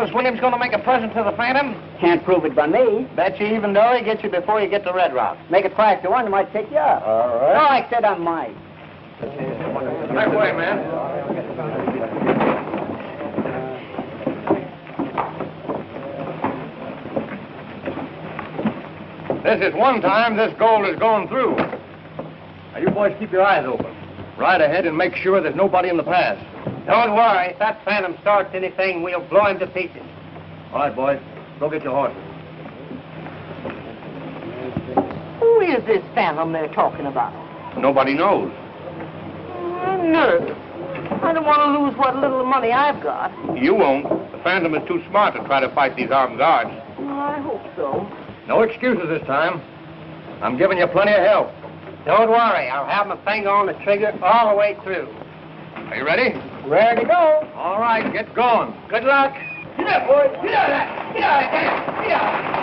Miss Williams going to make a present to the Phantom? Can't prove it by me. Bet you even though he gets you before you get to Red Rock. Make it 5 to 1, I might take you up. All right. No, I said I might. That way, man. This is one time this gold is going through. Now, you boys keep your eyes open. Ride ahead and make sure there's nobody in the pass. Don't worry. If that Phantom starts anything, we'll blow him to pieces. All right, boys. Go get your horses. Who is this Phantom they're talking about? Nobody knows. Nerve. I don't want to lose what little money I've got. You won't. The Phantom is too smart to try to fight these armed guards. Well, I hope so. No excuses this time. I'm giving you plenty of help. Don't worry. I'll have my finger on the trigger all the way through. Are you ready? Ready to go. All right, get going. Good luck. Get up, boys. Get out of that. Get out of there. Get out.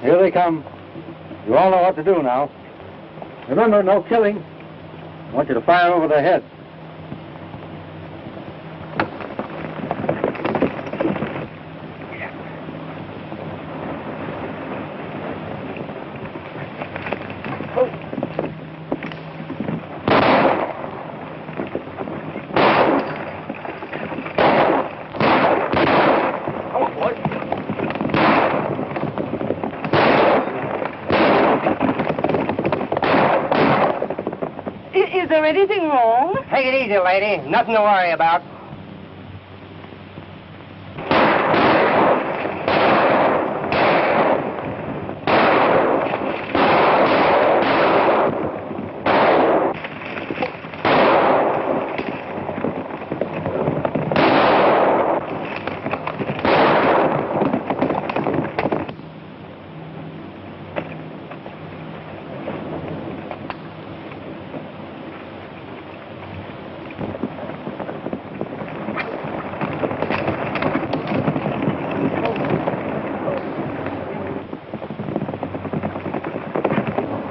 Here they come. You all know what to do now. Remember, no killing. I want you to fire over their heads. Is there anything wrong? Take it easy, lady. Nothing to worry about.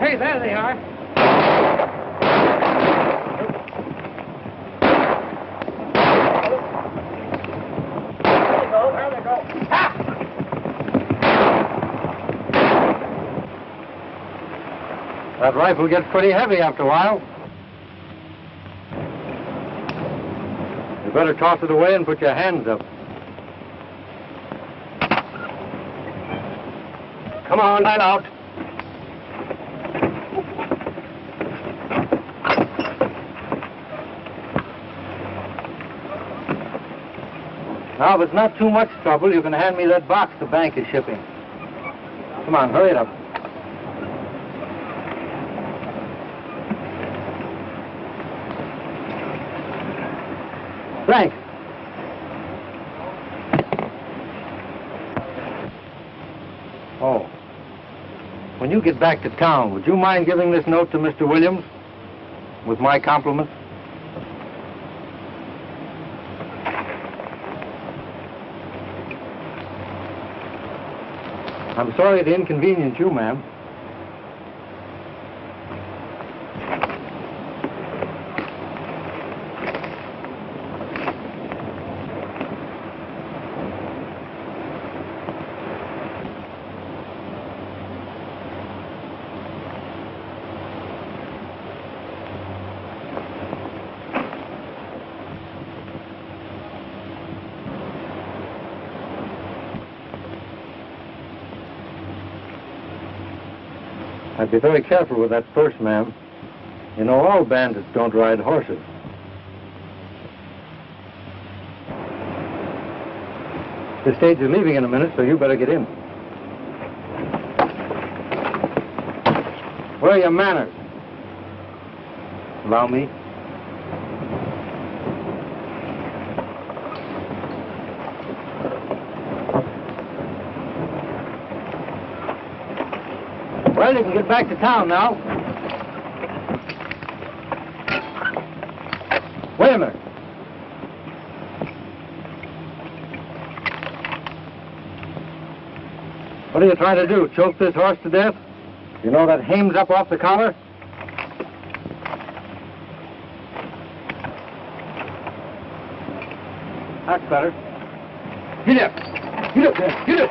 Hey, there they are. There they go. Ah! That rifle gets pretty heavy after a while. You better toss it away and put your hands up. Come on, line out. Now, if it's not too much trouble, you can hand me that box the bank is shipping. Come on, hurry it up. Frank. Oh. When you get back to town, would you mind giving this note to Mr. Williams? With my compliments? I'm sorry to inconvenience you, ma'am. I'd be very careful with that purse, ma'am. You know, all bandits don't ride horses. The stage is leaving in a minute, so you better get in. Where are your manners? Allow me. Well, you can get back to town now. Wait a minute. What are you trying to do, choke this horse to death? You know that hame's up off the collar? That's better. Get up. Get up there. Get up.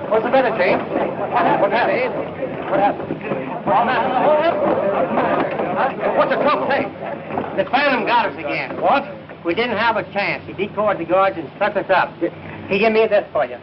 What's the matter, James? What happened? What happened? What's the trouble, say? The phantom got us again. What? We didn't have a chance. He decoyed the guards and stuck us up. He gave me this for you.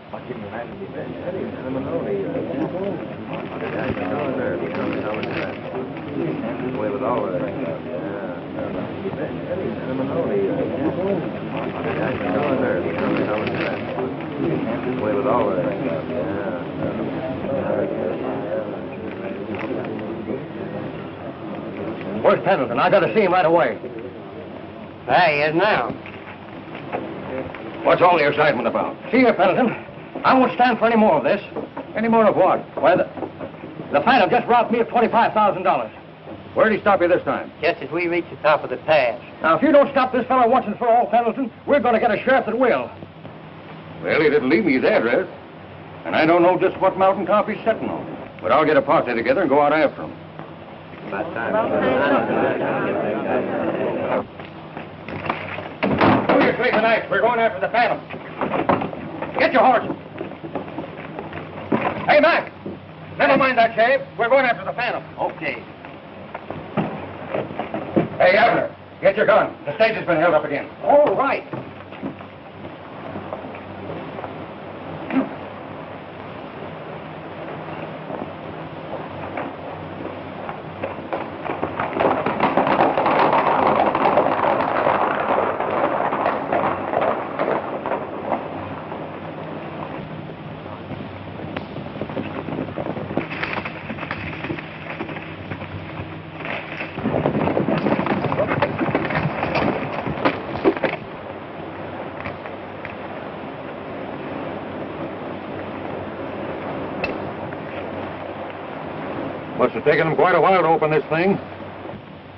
Where's Pendleton? I gotta see him right away. There he is now. What's all the excitement about? See here, Pendleton. I won't stand for any more of this. Any more of what? Why, the Phantom just robbed me of $25,000. Where'd he stop you this time? Just as we reach the top of the pass. Now, if you don't stop this fellow once and for all, Pendleton, we're going to get a sheriff that will. Well, he didn't leave me his address. And I don't know just what mountain top he's sitting on. But I'll get a posse together and go out after him. Do your sleeping nights. We're going after the Phantom. Get your horses. Hey, Mac. Never mind that shave. We're going after the Phantom. Okay. Hey, Abner, get your gun. The stage has been held up again. All right. Must have taken them quite a while to open this thing.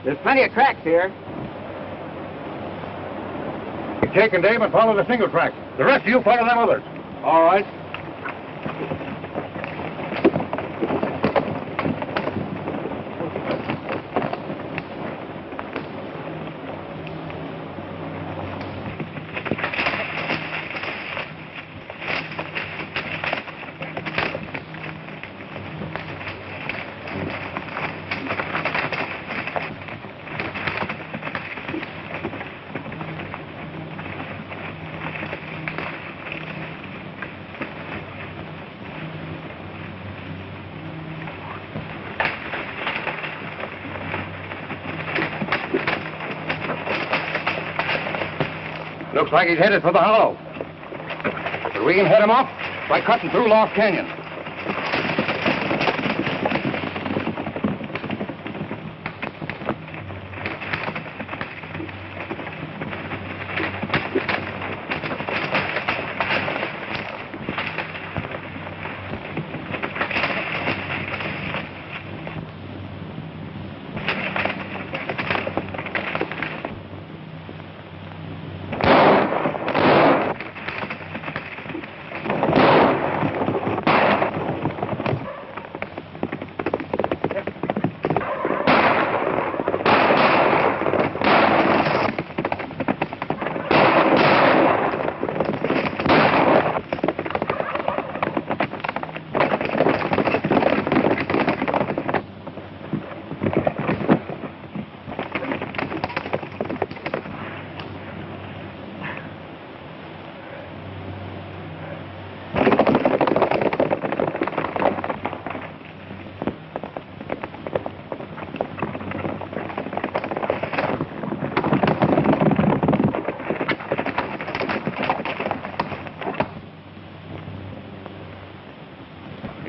There's plenty of tracks here. Jake and Dave and follow the single track. The rest of you follow them others. All right. Looks like he's headed for the hollow. But we can head him off by cutting through Lost Canyon.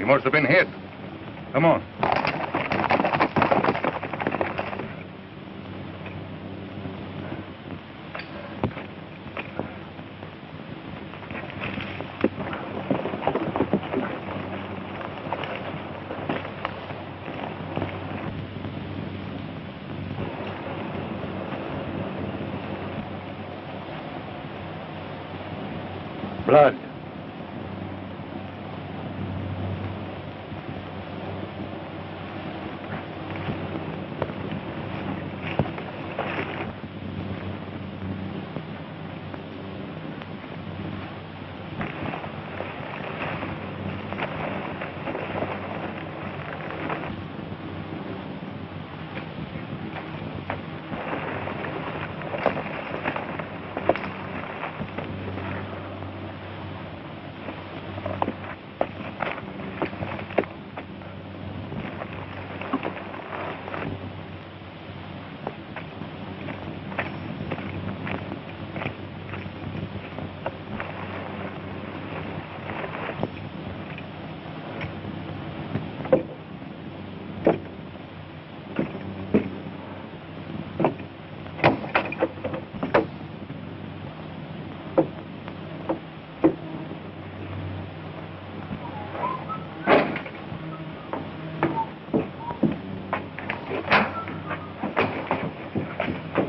must have been hit. Come on. Blood.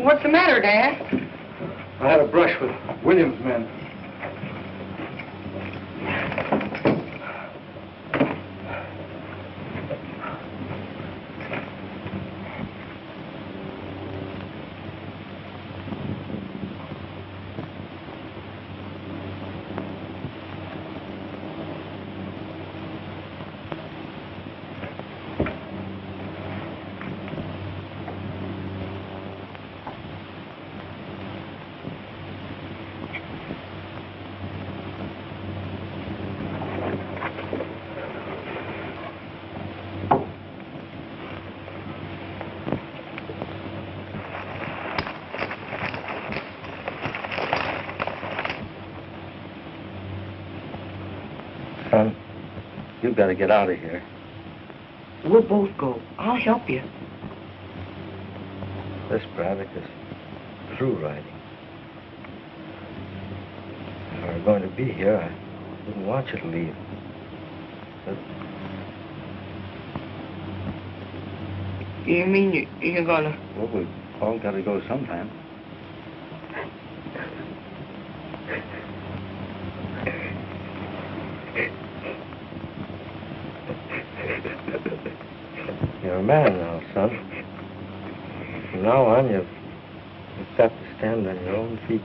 What's the matter, Dad? I had a brush with Williams' men. Son, you've got to get out of here. We'll both go. I'll help you. This Braddock is through riding. If I were going to be here, I wouldn't want you to leave. But You mean you're gonna... well, we've all got to go sometime. You're a man now, son. From now on, you've got to stand on your own feet.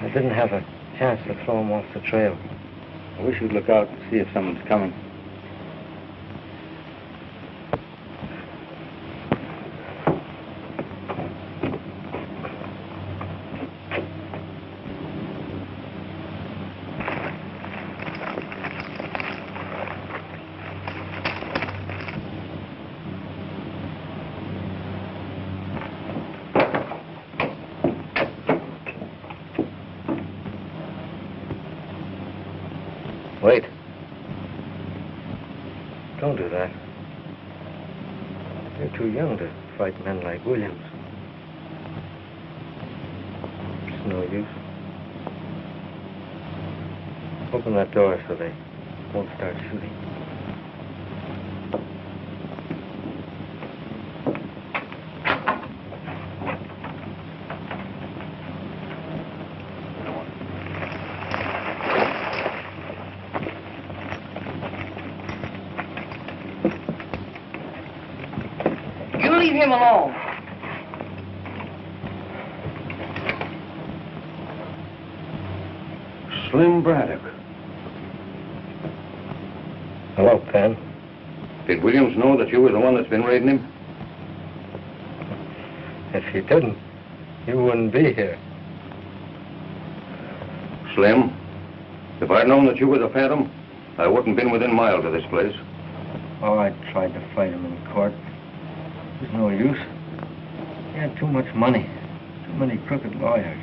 I didn't have a chance to throw him off the trail. I wish you'd look out and see if someone's coming. Wait. Don't do that. You're too young to fight men like Williams. It's no use. Open that door so they won't start shooting. Leave him alone. Slim Braddock. Hello, Pen. Did Williams know that you were the one that's been raiding him? If he didn't, you wouldn't be here. Slim, if I'd known that you were the Phantom, I wouldn't been within miles of this place. Oh, I tried to fight him in court. There's no use. He had too much money. Too many crooked lawyers.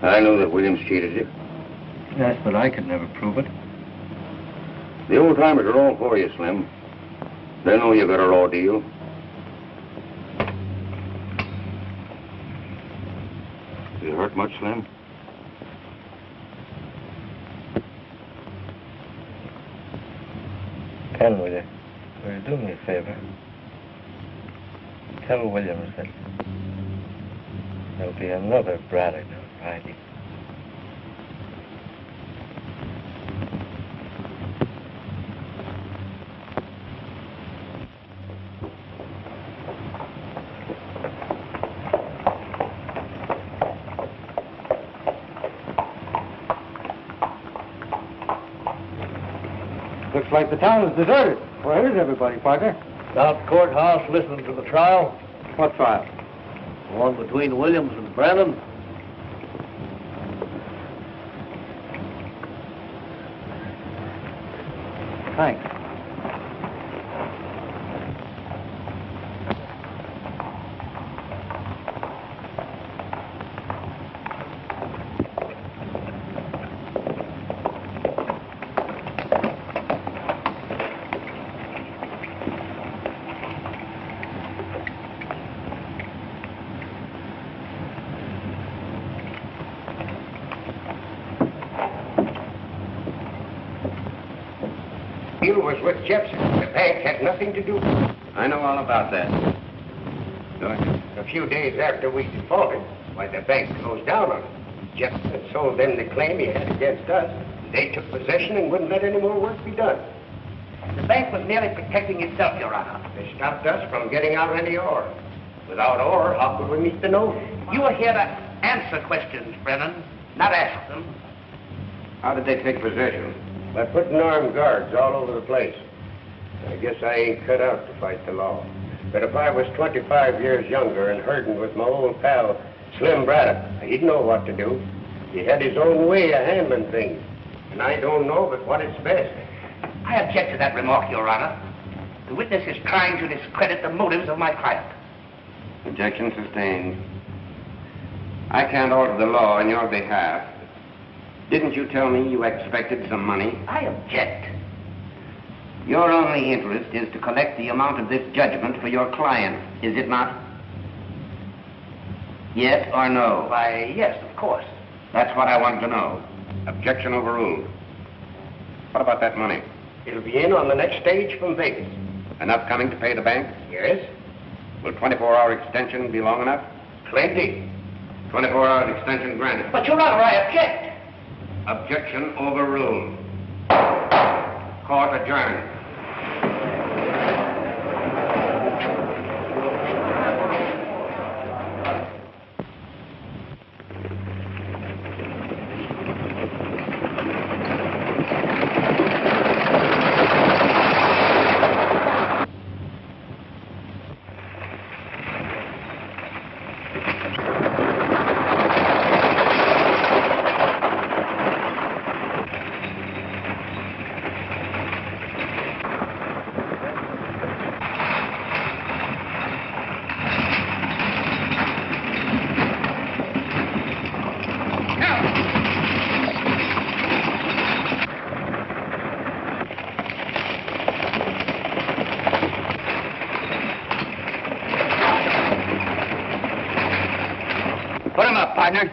I know that Williams cheated you. Yes, but I could never prove it. The old-timers are all for you, Slim. They know you got a raw deal. You hurt much, Slim? Ken, will you do me a favor? Tell Williams that there'll be another Braddock on Friday. Looks like the town is deserted. Where is everybody, partner? Down at the courthouse listening to the trial. What trial? The one between Williams and Brennan. Thanks. Deal was with Jepson. The bank had nothing to do with it. I know all about that. A few days after we defaulted, why, the bank closed down on it. Jepson had sold them the claim he had against us. They took possession and wouldn't let any more work be done. The bank was merely protecting itself, Your Honor. They stopped us from getting out any ore. Without ore, how could we meet the note? You are here to answer questions, Brennan, not ask them. How did they take possession? By putting armed guards all over the place. I guess I ain't cut out to fight the law. But if I was 25 years younger and herding with my old pal, Slim Braddock, he'd know what to do. He had his own way of handling things. And I don't know but what it's best. I object to that remark, Your Honor. The witness is trying to discredit the motives of my client. Objection sustained. I can't alter the law on your behalf. Didn't you tell me you expected some money? I object. Your only interest is to collect the amount of this judgment for your client, is it not? Yes or no? Why, yes, of course. That's what I wanted to know. Objection overruled. What about that money? It'll be in on the next stage from Vegas. Enough coming to pay the bank? Yes? Will 24-hour extension be long enough? Plenty. 24-hour extension granted. But, Your Honor, I object. Objection overruled. Court adjourned. Put him up, partner.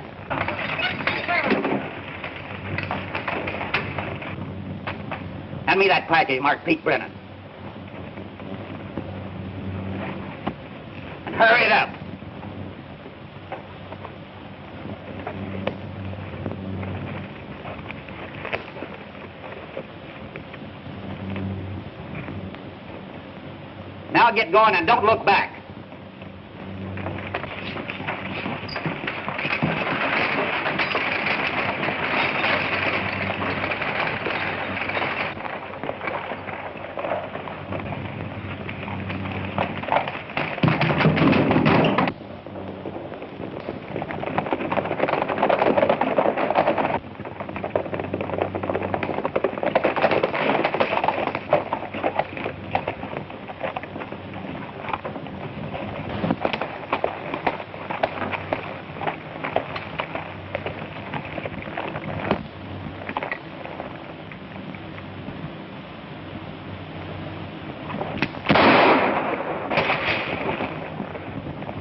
Hand me that package marked Pete Brennan. And hurry it up. Now get going and don't look back.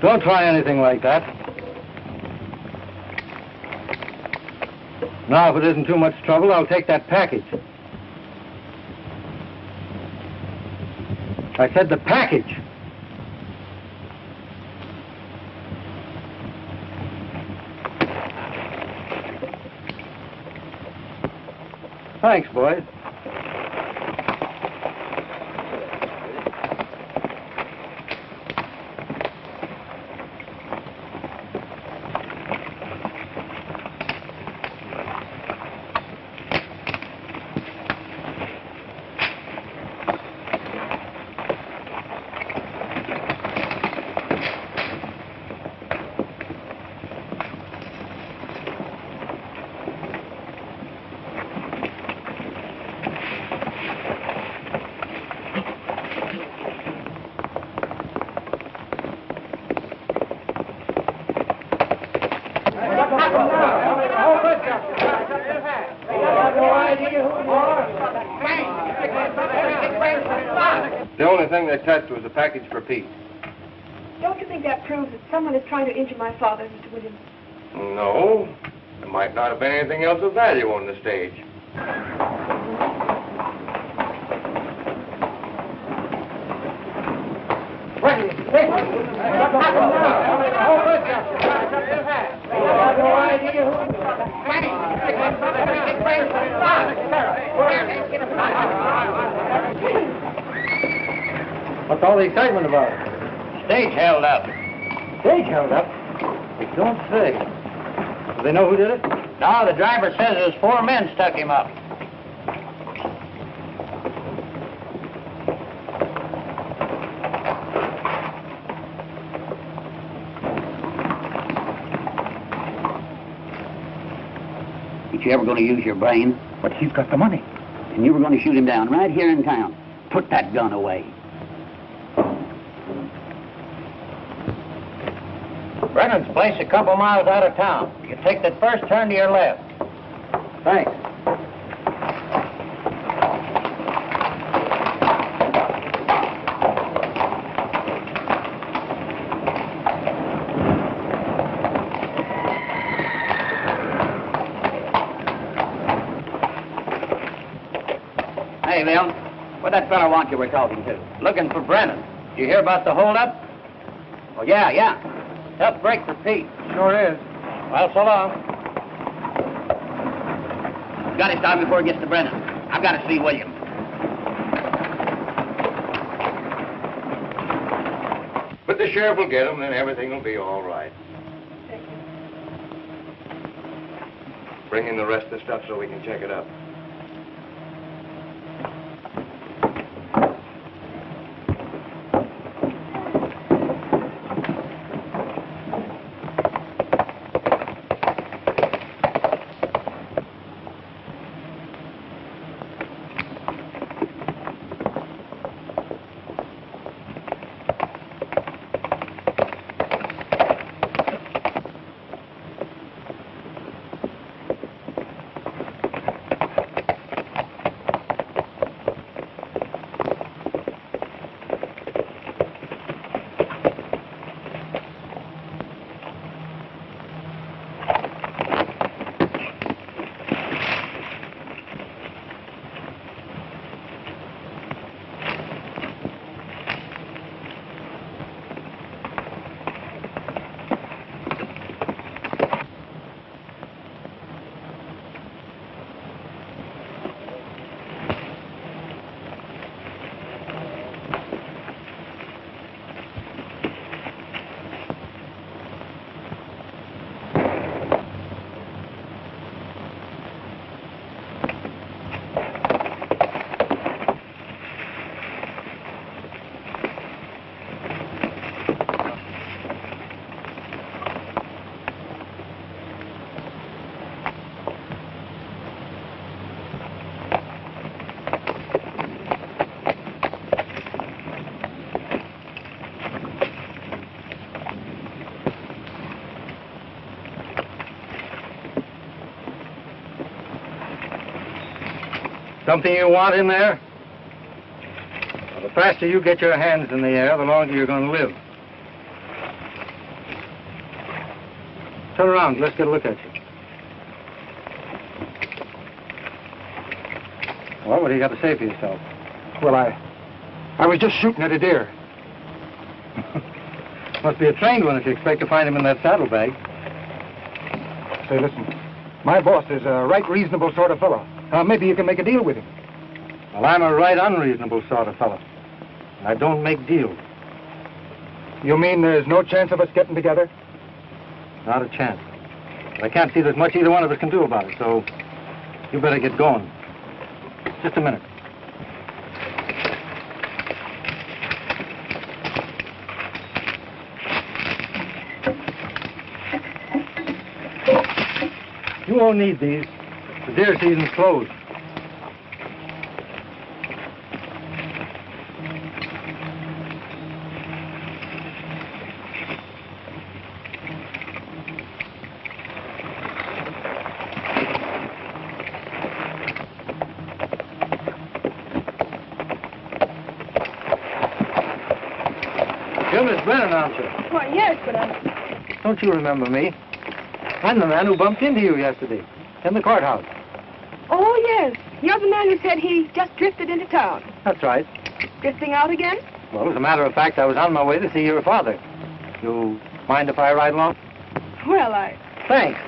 Don't try anything like that. Now, if it isn't too much trouble, I'll take that package. I said the package. Thanks, boys. The only thing they touched was a package for Pete. Don't you think that proves that someone is trying to injure my father, Mr. Williams? No. There might not have been anything else of value on the stage. What's all the excitement about? Stage held up. Stage held up? You don't say. Do they know who did it? No, the driver says there's 4 men stuck him up. Ain't you ever going to use your brain? But he's got the money. And you were going to shoot him down right here in town. Put that gun away. Brennan's place a couple miles out of town. You take that first turn to your left. Thanks. Hey, Bill, what'd that fella want you were talking to? Looking for Brennan. Did you hear about the holdup? Oh, yeah. Tough break for Pete. Sure is. Well, so long. Got to stop before he gets to Brennan. I've got to see Williams. But the sheriff will get him, then everything will be all right. Thank you. Bring in the rest of the stuff so we can check it up. Something you want in there? Well, the faster you get your hands in the air, the longer you're going to live. turn around. Let's get a look at you. Well, what do you got to say for yourself? Well, I was just shooting at a deer. Must be a trained one if you expect to find him in that saddlebag. Say, listen, my boss is a right reasonable sort of fellow. Maybe you can make a deal with him. Well, I'm a right unreasonable sort of fellow. And I don't make deals. You mean there's no chance of us getting together? Not a chance. But I can't see there's much either one of us can do about it, so you better get going. Just a minute. You won't need these. The deer season's closed. You're Miss Brennan, aren't you? Why, yes, but Don't you remember me? I'm the man who bumped into you yesterday in the courthouse. Oh, yes. You're the man who said he just drifted into town. That's right. Drifting out again? Well, as a matter of fact, I was on my way to see your father. You mind if I ride along? Well, Thanks.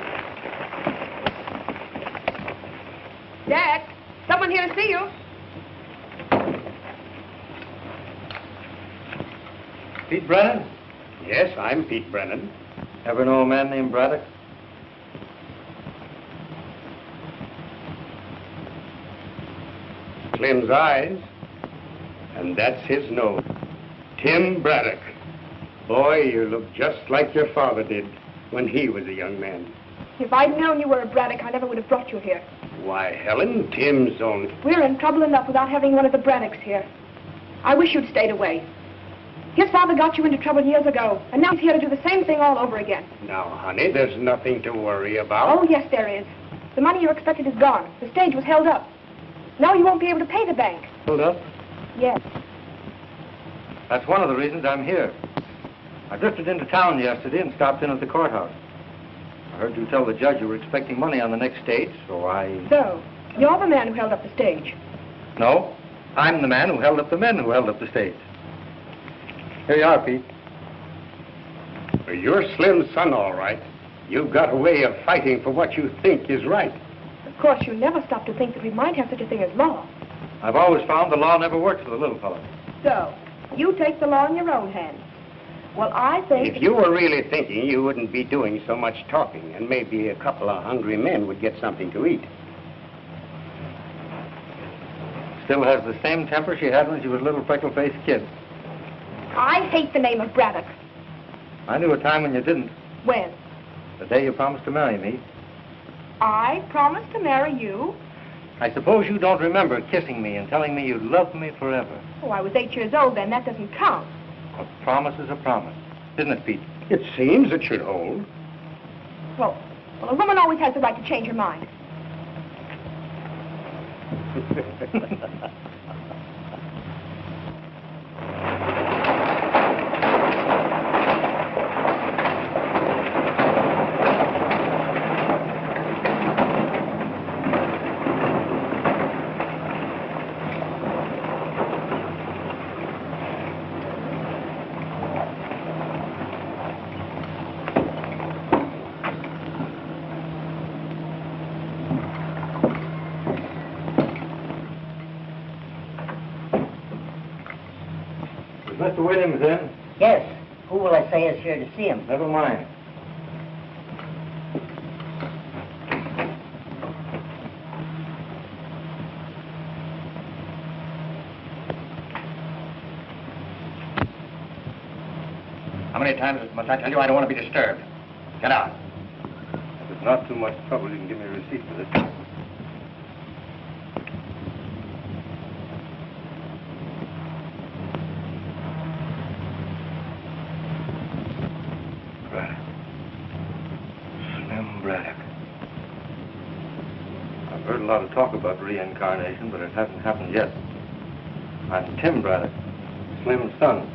Dad, someone here to see you. Pete Brennan? Yes, I'm Pete Brennan. Ever know a man named Braddock? Slim's eyes, and that's his nose. Tim Braddock. Boy, you look just like your father did when he was a young man. If I'd known you were a Braddock, I never would have brought you here. Why, Helen, Tim's only... We're in trouble enough without having one of the Braddocks here. I wish you'd stayed away. His father got you into trouble years ago, and now he's here to do the same thing all over again. Now, honey, there's nothing to worry about. Oh, yes, there is. The money you expected is gone. The stage was held up. Now you won't be able to pay the bank. Hold up. Yes. That's one of the reasons I'm here. I drifted into town yesterday and stopped in at the courthouse. I heard you tell the judge you were expecting money on the next stage, so I... So, you're the man who held up the stage. No, I'm the man who held up the men who held up the stage. Here you are, Pete. Well, you're Slim's son, all right. You've got a way of fighting for what you think is right. Of course, you never stop to think that we might have such a thing as law. I've always found the law never works for the little fellow. So, you take the law in your own hands. Well, I think... If you were really thinking, you wouldn't be doing so much talking, and maybe a couple of hungry men would get something to eat. Still has the same temper she had when she was a little freckle-faced kid. I hate the name of Braddock. I knew a time when you didn't. When? The day you promised to marry me. I promised to marry you. I suppose you don't remember kissing me and telling me you'd love me forever. Oh, I was 8 years old then. That doesn't count. A promise is a promise, isn't it, Pete? It seems it should hold. Well, a woman always has the right to change her mind. Is Mr. Williams in? Yes. Who will I say is here to see him? Never mind. How many times must I tell you I don't want to be disturbed? Get out. If it's not too much trouble, you can give me a receipt for this. Braddock. Slim Braddock. I've heard a lot of talk about reincarnation, but it hasn't happened yet. I'm Tim Braddock, Slim's son.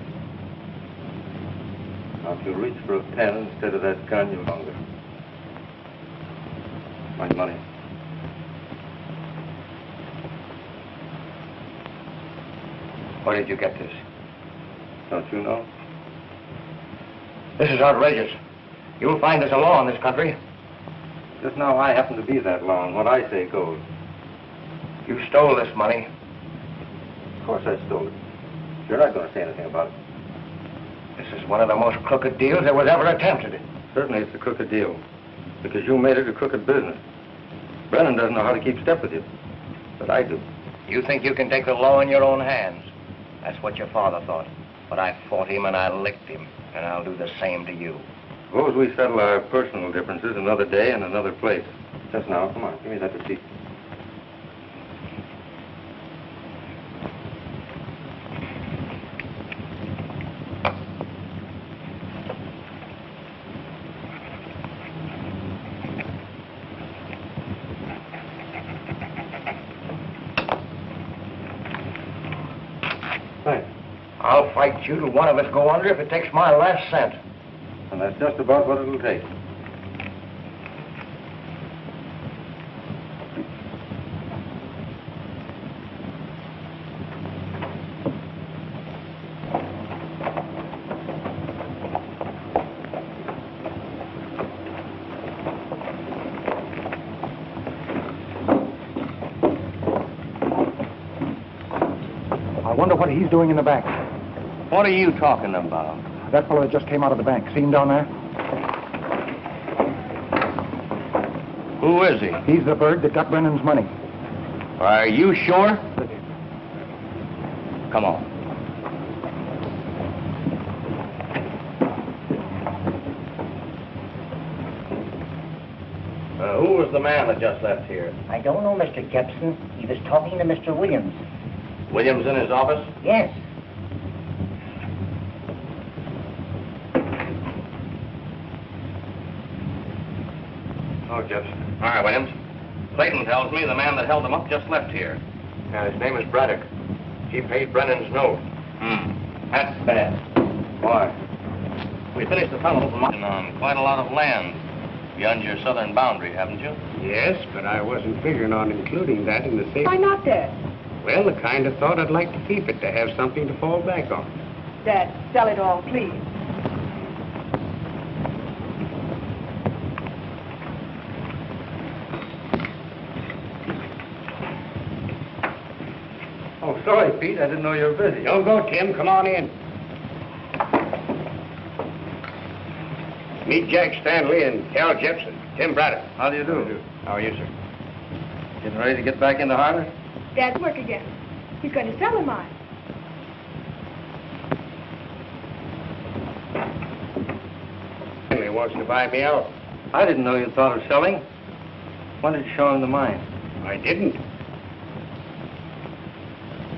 Now, if you'll reach for a pen instead of that gun, you'll longer. My money. Where did you get this? Don't you know? This is outrageous. You'll find there's a law in this country. Just now I happen to be that law, and what I say goes. You stole this money. Of course I stole it. You're not going to say anything about it. This is one of the most crooked deals that was ever attempted. Certainly it's a crooked deal, because you made it a crooked business. Brennan doesn't know how to keep step with you, but I do. You think you can take the law in your own hands. That's what your father thought. But I fought him and I licked him, and I'll do the same to you. Suppose we settle our personal differences another day and another place. Just now, come on, give me that receipt. I'll fight you till one of us go under if it takes my last cent. And that's just about what it'll take. I wonder what he's doing in the bank. What are you talking about? That fellow that just came out of the bank. See him down there? Who is he? He's the bird that got Brennan's money. Are you sure? Come on. Who was the man that just left here? I don't know, Mr. Jepson. He was talking to Mr. Williams. Williams in his office? Yes. Oh, Jepson. All right, Williams. Clayton tells me the man that held them up just left here. Yeah, his name is Braddock. He paid Brennan's note. That's bad. Why? We finished the tunnel on quite a lot of land beyond your southern boundary, haven't you? Yes, but I wasn't figuring on including that in the same... Why not, Dad? Well, the kind of thought I'd like to keep it, to have something to fall back on. Dad, sell it all, please. Oh, sorry, Pete. I didn't know you were busy. Don't go, Tim. Come on in. Meet Jack Stanley and Cal Jepson. Tim Braddock. How do you do? How are you, sir? Getting ready to get back into harness? Dad's work again. He's going to sell the mine. Stanley wants to buy me out. I didn't know you thought of selling. When did you show him the mine? I didn't.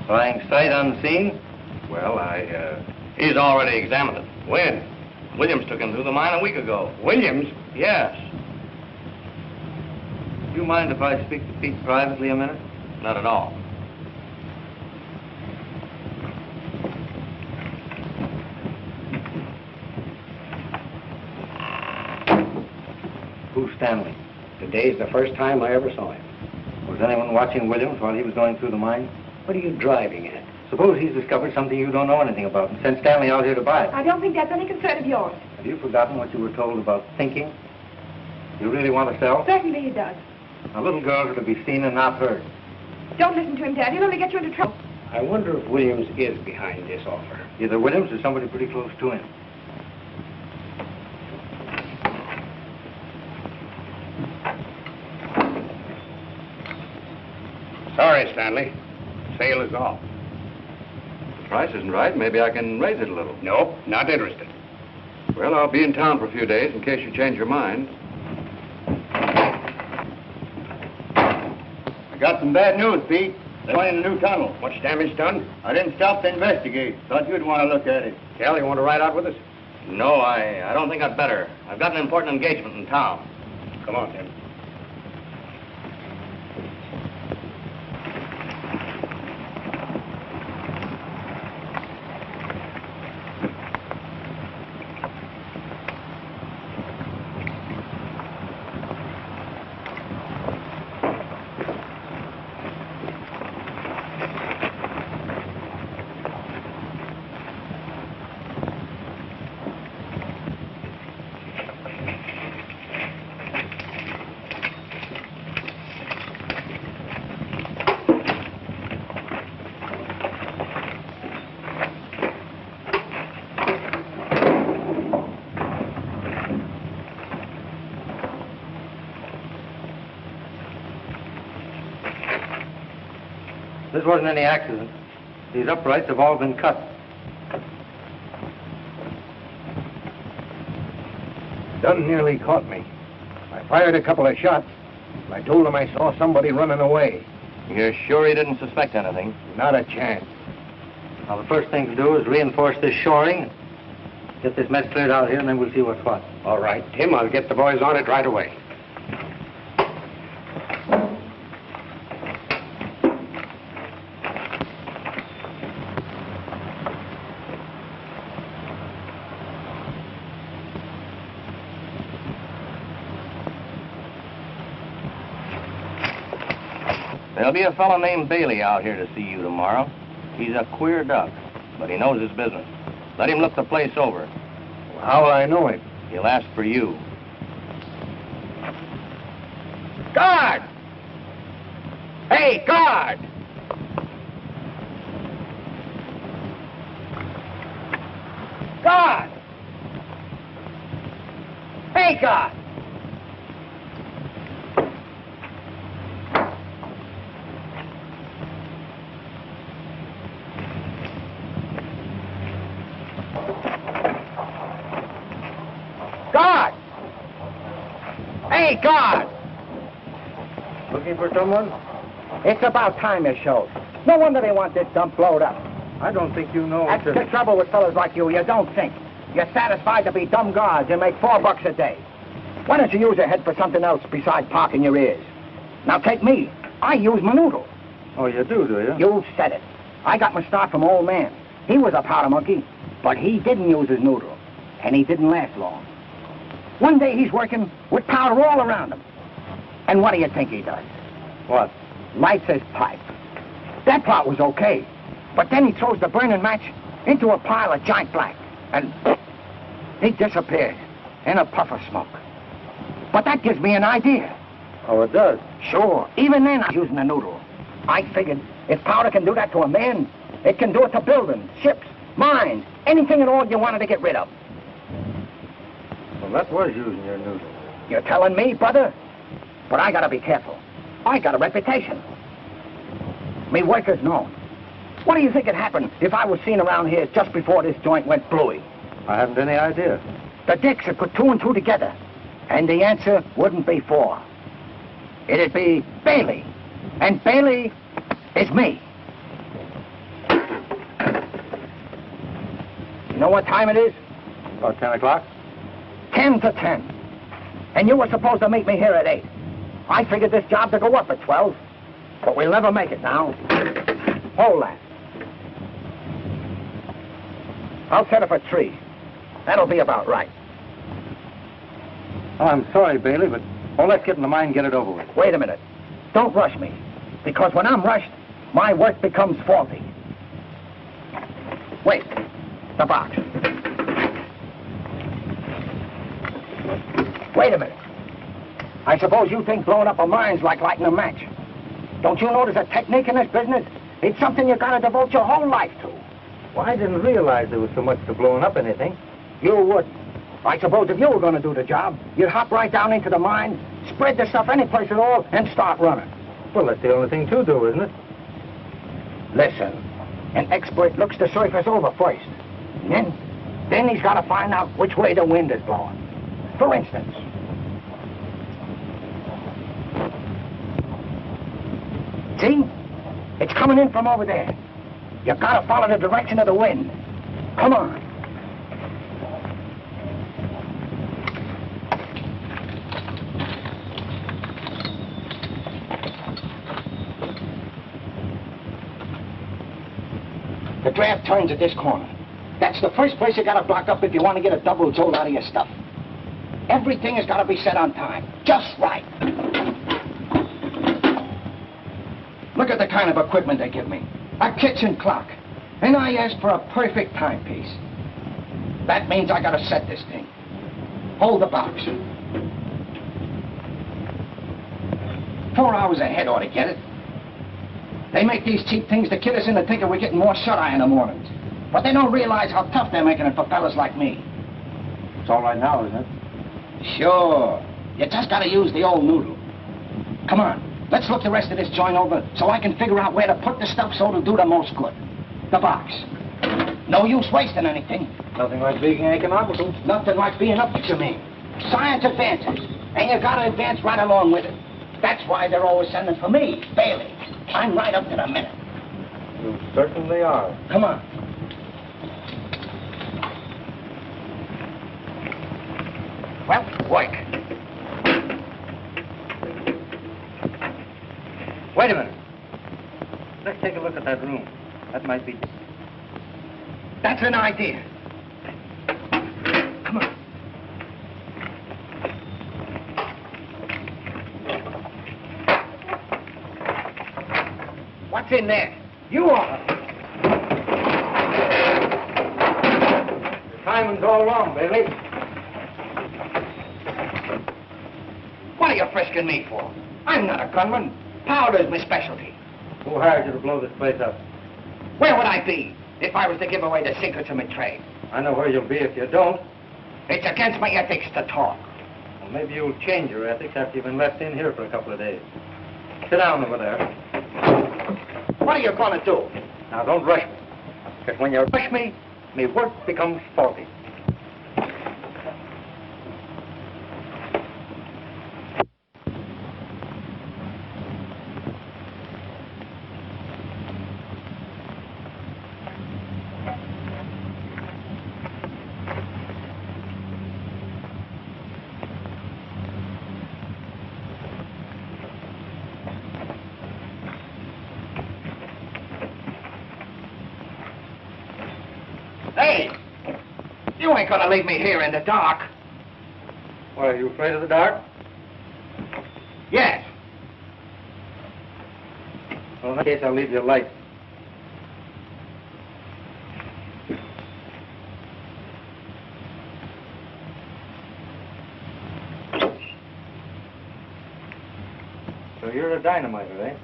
Buying sight unseen? Well, He's already examined it. When? Williams took him through the mine a week ago. Williams? Yes. Do you mind if I speak to Pete privately a minute? Not at all. Who's Stanley? Today's the first time I ever saw him. Was anyone watching Williams while he was going through the mine? What are you driving at? Suppose he's discovered something you don't know anything about and sent Stanley out here to buy it. I don't think that's any concern of yours. Have you forgotten what you were told about thinking? You really want to sell? Certainly he does. A little girl are to be seen and not heard. Don't listen to him, Dad. He'll only get you into trouble. I wonder if Williams is behind this offer. Either Williams or somebody pretty close to him. Sorry, Stanley. Sale is off. The price isn't right. Maybe I can raise it a little. Nope, not interested. Well, I'll be in town for a few days in case you change your mind. I got some bad news, Pete. They're going in a new tunnel. Much damage done? I didn't stop to investigate. Thought you'd want to look at it. Cal, you want to ride out with us? No, I don't think I'd better. I've got an important engagement in town. Come on, Tim. This wasn't any accident. These uprights have all been cut. Dunn nearly caught me. I fired a couple of shots. I told him I saw somebody running away. You're sure he didn't suspect anything? Not a chance. Now, the first thing to do is reinforce this shoring. Get this mess cleared out here, and then we'll see what's what. All right, Tim, I'll get the boys on it right away. There'll be a fellow named Bailey out here to see you tomorrow. He's a queer duck, but he knows his business. Let him look the place over. How will I know him? He'll ask for you. Guard! Hey, guard! Guard! Hey, guard! Guard! Hey, guard! Looking for someone? It's about time you showed. No wonder they want this dump blowed up. I don't think you know. That's the trouble with fellas like you. You don't think. You're satisfied to be dumb guards and make $4 a day. Why don't you use your head for something else besides parking your ears? Now take me. I use my noodle. Oh, you do you? You said it. I got my start from old man. He was a powder monkey, but he didn't use his noodle, and he didn't last long. One day he's working with powder all around him. And what do you think he does? What? Lights his pipe. That part was okay. But then he throws the burning match into a pile of giant black. And he disappeared in a puff of smoke. But that gives me an idea. Oh, it does? Sure. Even then, I'm using a noodle. I figured if powder can do that to a man, it can do it to buildings, ships, mines, anything at all you wanted to get rid of. Well, that was using your noodle. You're telling me, brother? But I gotta be careful. I got a reputation. Me workers know. What do you think would happen if I was seen around here just before this joint went bluey? I haven't any idea. The dicks would put 2 and 2 together, and the answer wouldn't be 4. It'd be Bailey, and Bailey is me. You know what time it is? About 10 o'clock? 10 to 10. And you were supposed to meet me here at 8. I figured this job to go up at 12, but we'll never make it now. Hold that. I'll set up a tree. That'll be about right. Oh, I'm sorry, Bailey, but let's get in the mine and get it over with. Wait a minute. Don't rush me, because when I'm rushed, my work becomes faulty. Wait. The box. Wait a minute. I suppose you think blowing up a mine's like lighting a match. Don't you know there's a technique in this business? It's something you gotta devote your whole life to. Well, I didn't realize there was so much to blowing up anything. You wouldn't. I suppose if you were gonna do the job, you'd hop right down into the mine, spread the stuff any place at all, and start running. Well, that's the only thing to do, isn't it? Listen, an expert looks the surface over first. And then he's gotta find out which way the wind is blowing. For instance, see? It's coming in from over there. You gotta follow the direction of the wind. Come on. The draft turns at this corner. That's the first place you gotta block up if you want to get a double jolt out of your stuff. Everything has gotta be set on time. Just right. Look at the kind of equipment they give me. A kitchen clock. And I asked for a perfect timepiece. That means I gotta set this thing. Hold the box. 4 hours ahead ought to get it. They make these cheap things to kid us into thinking we're getting more shut-eye in the mornings. But they don't realize how tough they're making it for fellas like me. It's all right now, isn't it? Sure. You just gotta use the old noodle. Come on. Let's look the rest of this joint over so I can figure out where to put the stuff so it'll do the most good. The box. No use wasting anything. Nothing like being economical. Nothing like being up to you, mean. Science advances, and you gotta advance right along with it. That's why they're always sending for me, Bailey. I'm right up to the minute. You certainly are. Come on. Well, work. Wait a minute. Let's take a look at that room. That might be... That's an idea. Come on. What's in there? You are. The timing's all wrong, Bailey. What are you frisking me for? I'm not a gunman. Powder's my specialty. Who hired you to blow this place up? Where would I be if I was to give away the secrets of my trade? I know where you'll be if you don't. It's against my ethics to talk. Well, maybe you'll change your ethics after you've been left in here for a couple of days. Sit down over there. What are you going to do? Now, don't rush me. Because when you rush me, my work becomes faulty. Hey, you ain't gonna leave me here in the dark. Why, are you afraid of the dark? Yes. Well, in that case, I'll leave you a light. So you're a dynamiter, eh?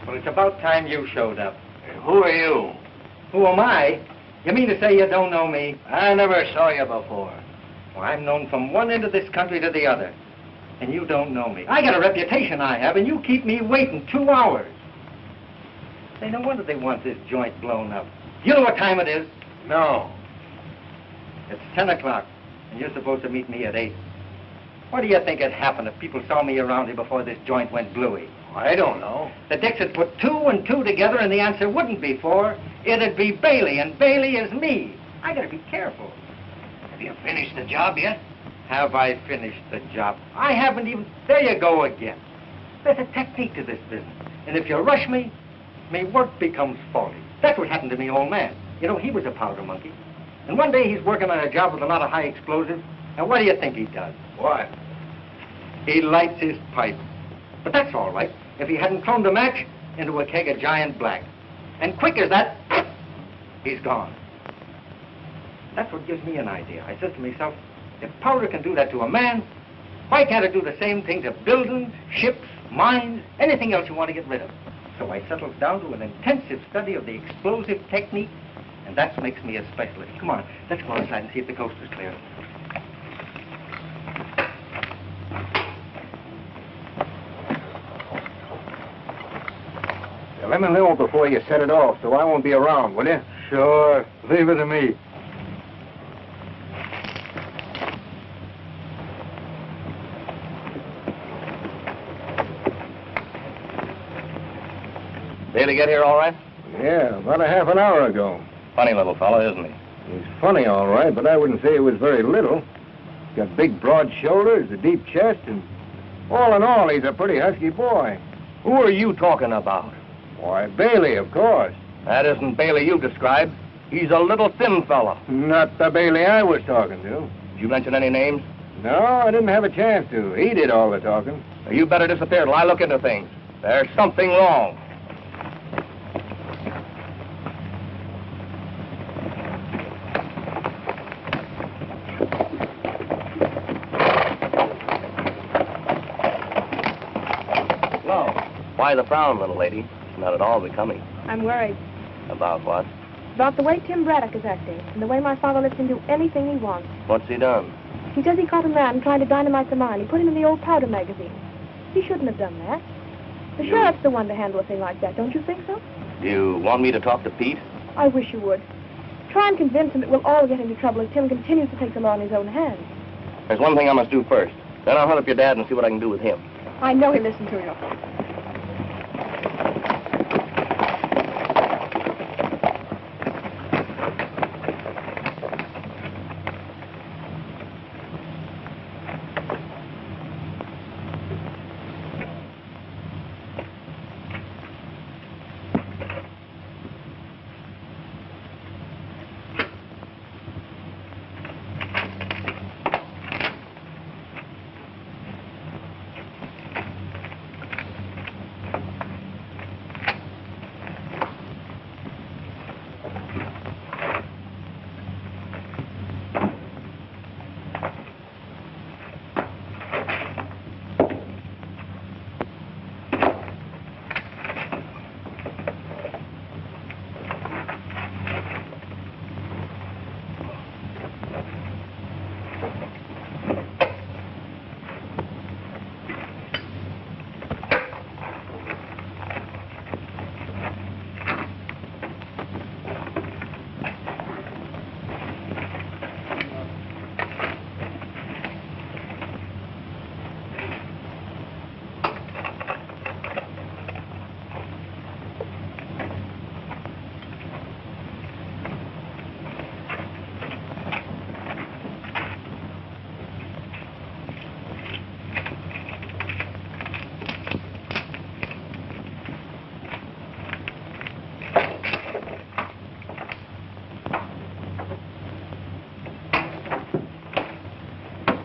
Well, it's about time you showed up. Who are you? Who am I? You mean to say you don't know me? I never saw you before. Well, I'm known from one end of this country to the other. And you don't know me. I got a reputation I have, and you keep me waiting 2 hours. Say, no wonder they want this joint blown up. You know what time it is? No. It's 10 o'clock, and you're supposed to meet me at 8. What do you think would happen if people saw me around here before this joint went bluey? I don't know. The Dicks would put 2 and 2 together, and the answer wouldn't be 4. It'd be Bailey, and Bailey is me. I gotta be careful. Have you finished the job yet? Have I finished the job? I haven't even... There you go again. There's a technique to this business. And if you rush me, my work becomes faulty. That's what happened to me old man. You know, he was a powder monkey. And one day he's working on a job with a lot of high explosives. And what do you think he does? What? He lights his pipe. But that's all right if he hadn't thrown the match into a keg of giant black. And quick as that, he's gone. That's what gives me an idea. I said to myself, if powder can do that to a man, why can't it do the same thing to buildings, ships, mines, anything else you want to get rid of? So I settled down to an intensive study of the explosive technique, and that makes me a specialist. Come on, let's go outside and see if the coast is clear. Let me know before you set it off, so I won't be around, will you? Sure, leave it to me. Bailey get here all right? Yeah, about a half an hour ago. Funny little fellow, isn't he? He's funny, all right, but I wouldn't say he was very little. He's got big, broad shoulders, a deep chest, and all in all, he's a pretty husky boy. Who are you talking about? Why, Bailey, of course. That isn't Bailey you described. He's a little thin fella. Not the Bailey I was talking to. Did you mention any names? No, I didn't have a chance to. He did all the talking. You better disappear till I look into things. There's something wrong. Hello. Why the frown, little lady? It's not at all becoming. I'm worried About what? about the way Tim Braddock is acting and the way my father lets him do anything he wants. What's he done? He says he caught a man trying to dynamite the mine. He put him in the old powder magazine. He shouldn't have done that. The sheriff's the one to handle a thing like that, don't you think so? You want me to talk to Pete? I wish you would. Try and convince him that we'll all get into trouble if Tim continues to take the law in his own hands. There's one thing I must do first. Then I'll hunt up your dad and see what I can do with him. I know he'll listen to you.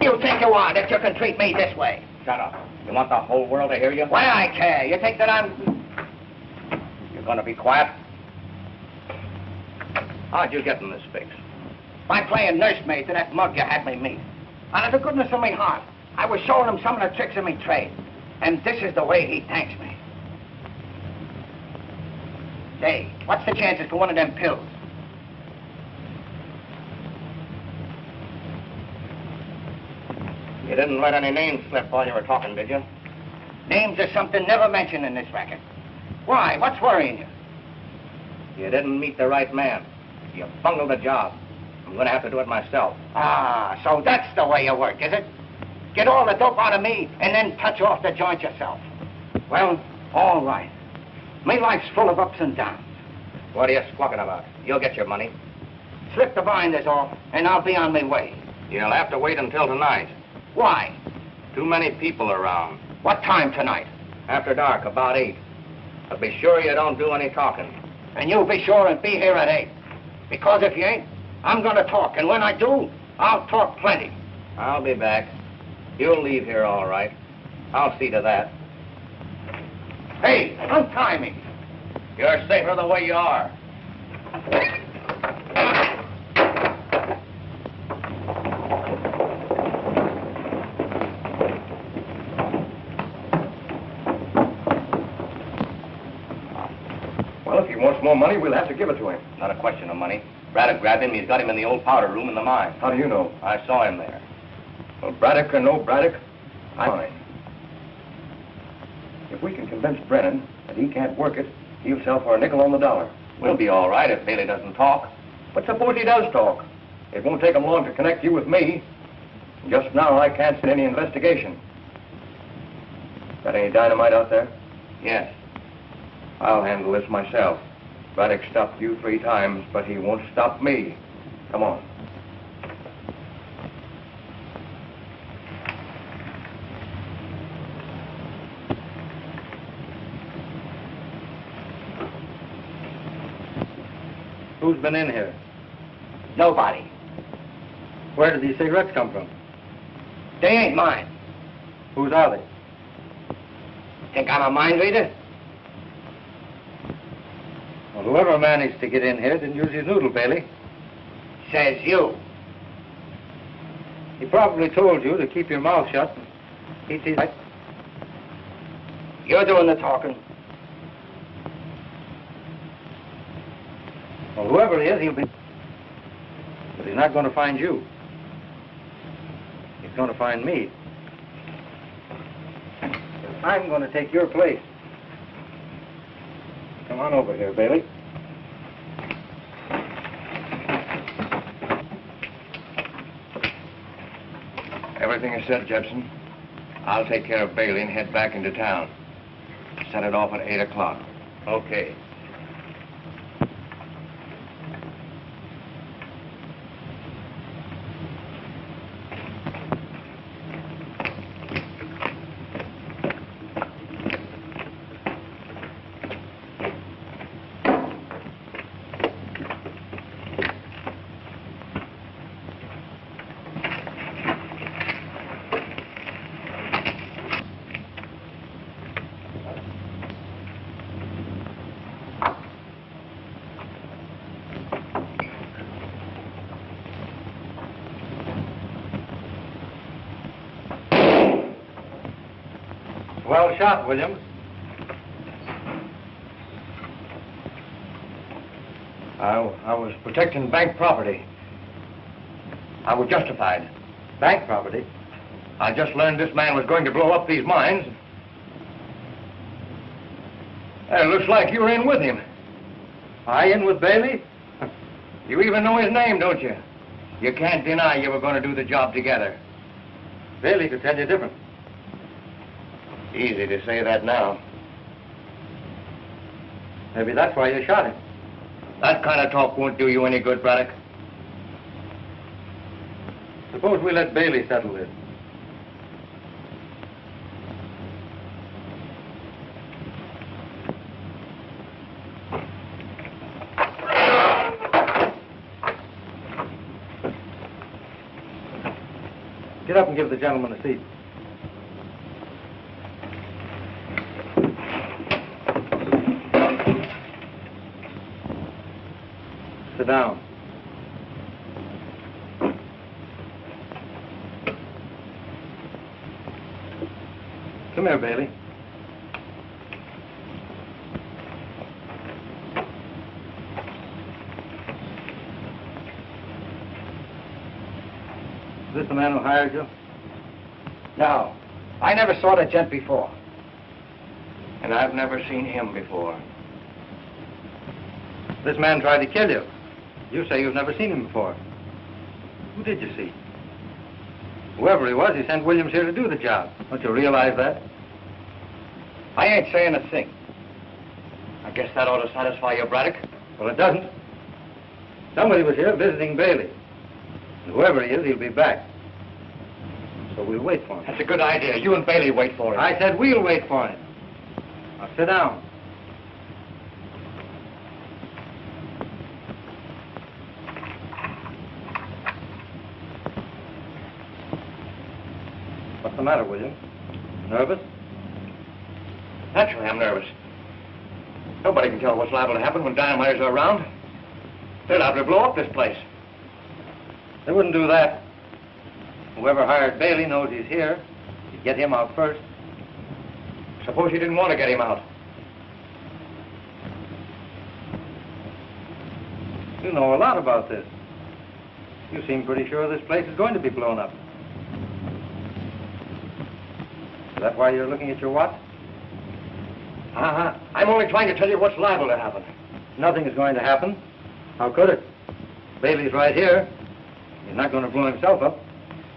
You think you are that you can treat me this way? Shut up. You want the whole world to hear you? Why, I care. You think that I'm... You're going to be quiet? How'd you get in this fix? By playing nursemaid to that mug you had me meet. Out of the goodness of my heart, I was showing him some of the tricks of my trade. And this is the way he thanks me. Say, what's the chances for one of them pills? You didn't let any names slip while you were talking, did you? Names are something never mentioned in this racket. Why? What's worrying you? You didn't meet the right man. You bungled the job. I'm going to have to do it myself. Ah, so that's the way you work, is it? Get all the dope out of me and then touch off the joint yourself. Well, all right. My life's full of ups and downs. What are you squawking about? You'll get your money. Slip the binders off and I'll be on my way. You'll have to wait until tonight. Why? Too many people around. What time tonight? After dark, about 8. But be sure you don't do any talking. And you'll be sure and be here at 8. Because if you ain't, I'm going to talk. And when I do, I'll talk plenty. I'll be back. You'll leave here all right. I'll see to that. Hey, untie me. You're safer the way you are. Well, if he wants more money, we'll have to give it to him. Not a question of money. Braddock grabbed him. He's got him in the old powder room in the mine. How do you know? I saw him there. Well, Braddock or no Braddock, I'm fine. If we can convince Brennan that he can't work it, he'll sell for a nickel on the dollar. We'll be all right if Bailey doesn't talk. But suppose he does talk? It won't take him long to connect you with me. Just now, I can't see any investigation. Got any dynamite out there? Yes. I'll handle this myself. Braddock stopped you 3 times, but he won't stop me. Come on. Who's been in here? Nobody. Where did these cigarettes come from? They ain't mine. Whose are they? Think I'm a mind reader? Well, whoever managed to get in here didn't use his noodle, Bailey. Says you. He probably told you to keep your mouth shut and keep his... You're doing the talking. Well, whoever he is, he'll be... But he's not going to find you. He's going to find me. I'm going to take your place. Come on over here, Bailey. Everything is said, Jepson. I'll take care of Bailey and head back into town. Set it off at 8 o'clock. Okay. Well shot, Williams. I was protecting bank property. I was justified. Bank property? I just learned this man was going to blow up these mines. It looks like you were in with him. I in with Bailey? You even know his name, don't you? You can't deny you were going to do the job together. Bailey could tell you different. Easy to say that now. Maybe that's why you shot him. That kind of talk won't do you any good, Braddock. Suppose we let Bailey settle this. Get up and give the gentleman a seat. Sit down. Come here, Bailey. Is this the man who hired you? No. I never saw the gent before. And I've never seen him before. This man tried to kill you. You say you've never seen him before. Who did you see? Whoever he was, he sent Williams here to do the job. Don't you realize that? I ain't saying a thing. I guess that ought to satisfy you, Braddock. Well, it doesn't. Somebody was here visiting Bailey. And whoever he is, he'll be back. So we'll wait for him. That's a good idea. You and Bailey wait for him. I said we'll wait for him. Now sit down. What's the matter, William? Nervous? Naturally, I'm nervous. Nobody can tell what's liable to happen when dynamiters are around. They're liable to blow up this place. They wouldn't do that. Whoever hired Bailey knows he's here. You'd get him out first. Suppose you didn't want to get him out. You know a lot about this. You seem pretty sure this place is going to be blown up. Is that why you're looking at your watch? Uh-huh. I'm only trying to tell you what's liable to happen. Nothing is going to happen. How could it? Bailey's right here. He's not going to blow himself up.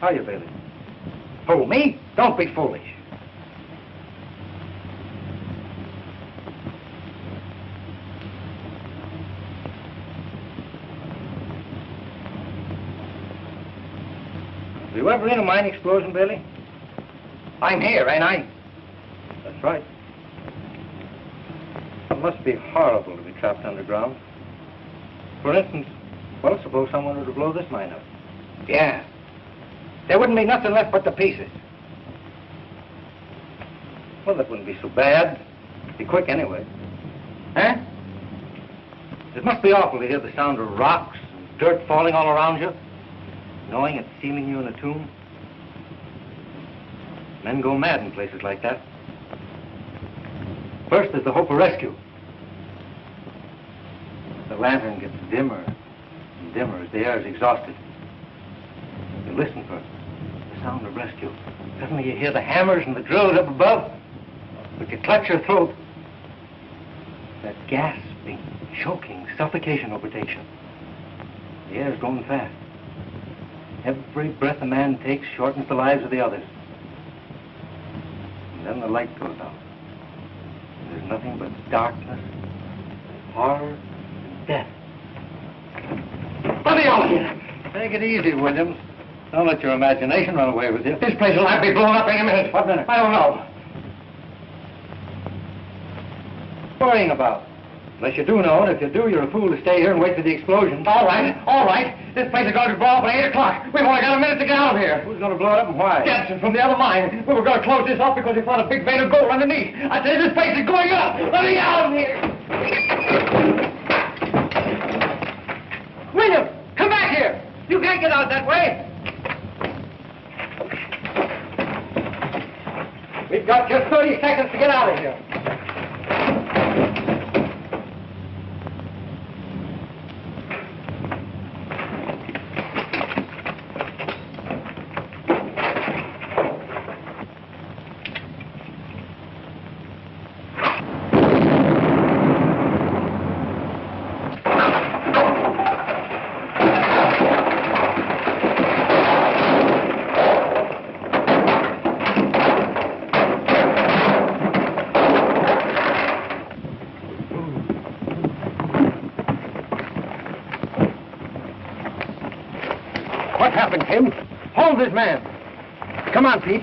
Are you, Bailey? Who, me? Don't be foolish. Were you ever in a mine explosion, Bailey? I'm here, ain't I? That's right. It must be horrible to be trapped underground. For instance, well, suppose someone were to blow this mine up. Yeah. There wouldn't be nothing left but the pieces. Well, that wouldn't be so bad. Be quick anyway. Huh? It must be awful to hear the sound of rocks and dirt falling all around you, knowing it's sealing you in a tomb. Men go mad in places like that. First, there's the hope of rescue. The lantern gets dimmer and dimmer as the air is exhausted. You listen for the sound of rescue. Suddenly you hear the hammers and the drills up above, but you clutch your throat. That gasping, choking suffocation overtakes you. The air's going fast. Every breath a man takes shortens the lives of the others. And then the light goes out. There's nothing but darkness, horror, and death. Let me out here! Take it easy, Williams. Don't let your imagination run away with you. This place will have to be blown up any minute. What minute? I don't know. Worrying about? Unless you do know, and if you do, you're a fool to stay here and wait for the explosion. All right, all right. This place is going to blow up at 8 o'clock. We've only got a minute to get out of here. Who's going to blow it up and why? Jepson from the other mine. We were going to close this off because we found a big vein of gold underneath. I tell you, this place is going up. Let me out of here. William, come back here. You can't get out that way. We've got just 30 seconds to get out of here. What happened, Tim? Hold this man. Come on, Pete.